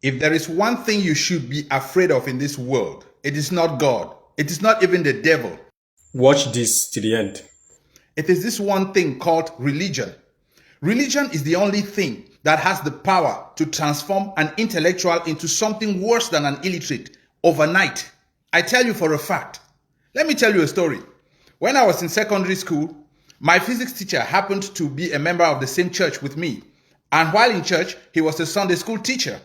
If there is one thing you should be afraid of in this world, it is not God. It is not even the devil. Watch this to the end. It is this one thing called religion. Religion is the only thing that has the power to transform an intellectual into something worse than an illiterate overnight. I tell you for a fact. Let me tell you a story. When I was in secondary school, my physics teacher happened to be a member of the same church with me. And while in church, he was a Sunday school teacher.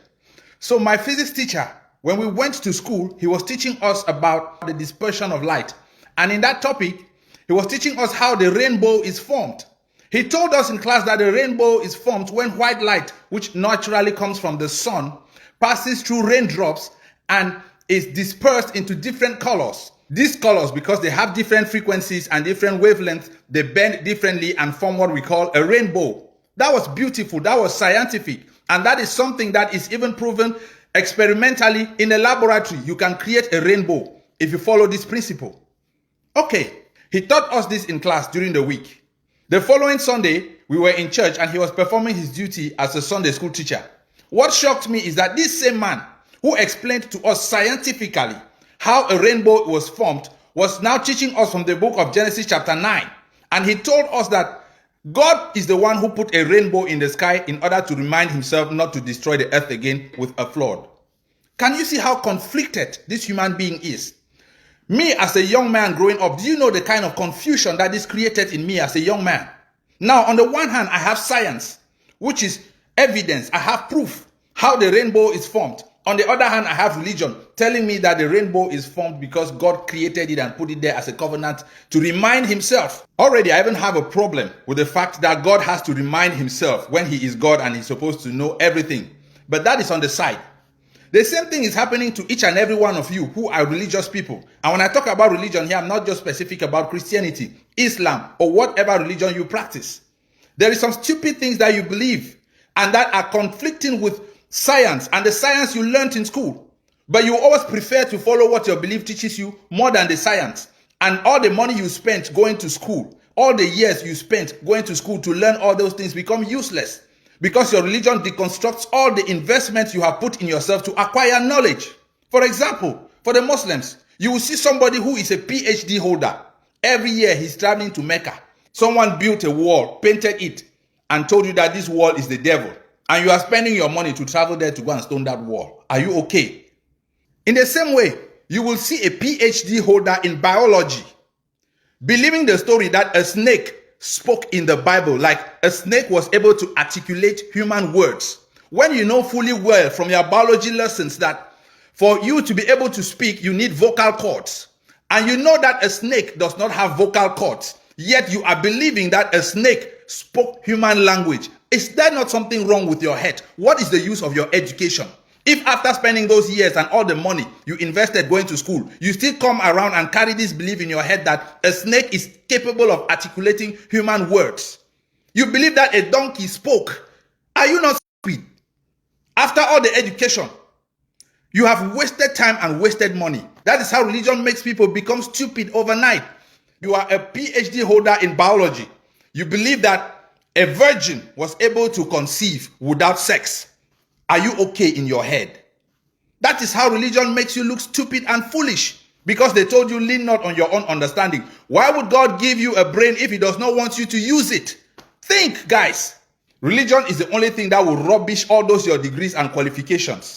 So my physics teacher, when we went to school, he was teaching us about the dispersion of light. And in that topic, he was teaching us how the rainbow is formed. He told us in class that the rainbow is formed when white light, which naturally comes from the sun, passes through raindrops and is dispersed into different colors. These colors, because they have different frequencies and different wavelengths, they bend differently and form what we call a rainbow. That was beautiful. That was scientific. And that is something that is even proven experimentally in a laboratory. You can create a rainbow if you follow this principle. Okay, he taught us this in class during the week. The following Sunday, we were in church and he was performing his duty as a Sunday school teacher. What shocked me is that this same man who explained to us scientifically how a rainbow was formed was now teaching us from the book of Genesis chapter 9. And he told us that God is the one who put a rainbow in the sky in order to remind himself not to destroy the earth again with a flood. Can you see how conflicted this human being is? Me as a young man growing up, do you know the kind of confusion that this created in me as a young man? Now, on the one hand, I have science, which is evidence. I have proof how the rainbow is formed. On the other hand, I have religion telling me that the rainbow is formed because God created it and put it there as a covenant to remind himself. Already, I even have a problem with the fact that God has to remind himself when he is God and he's supposed to know everything. But that is on the side. The same thing is happening to each and every one of you who are religious people. And when I talk about religion here, I'm not just specific about Christianity, Islam, or whatever religion you practice. There is some stupid things that you believe and that are conflicting with science and the science you learned in school. But you always prefer to follow what your belief teaches you more than the science. And all the money you spent going to school, all the years you spent going to school to learn all those things become useless. Because your religion deconstructs all the investments you have put in yourself to acquire knowledge. For example, for the Muslims, you will see somebody who is a PhD holder. Every year he's traveling to Mecca. Someone built a wall, painted it, and told you that this wall is the devil. And you are spending your money to travel there to go and stone that wall. Are you okay? In the same way, you will see a PhD holder in biology believing the story that a snake spoke in the Bible, like a snake was able to articulate human words. When you know fully well from your biology lessons that for you to be able to speak, you need vocal cords. And you know that a snake does not have vocal cords, yet you are believing that a snake spoke human language. Is there not something wrong with your head? What is the use of your education? If after spending those years and all the money you invested going to school, you still come around and carry this belief in your head that a snake is capable of articulating human words. You believe that a donkey spoke. Are you not stupid? After all the education, you have wasted time and wasted money. That is how religion makes people become stupid overnight. You are a PhD holder in biology. You believe that a virgin was able to conceive without sex. Are you okay in your head? That is how religion makes you look stupid and foolish, because they told you lean not on your own understanding. Why would God give you a brain if he does not want you to use it? Think, guys. Religion is the only thing that will rubbish all those your degrees and qualifications.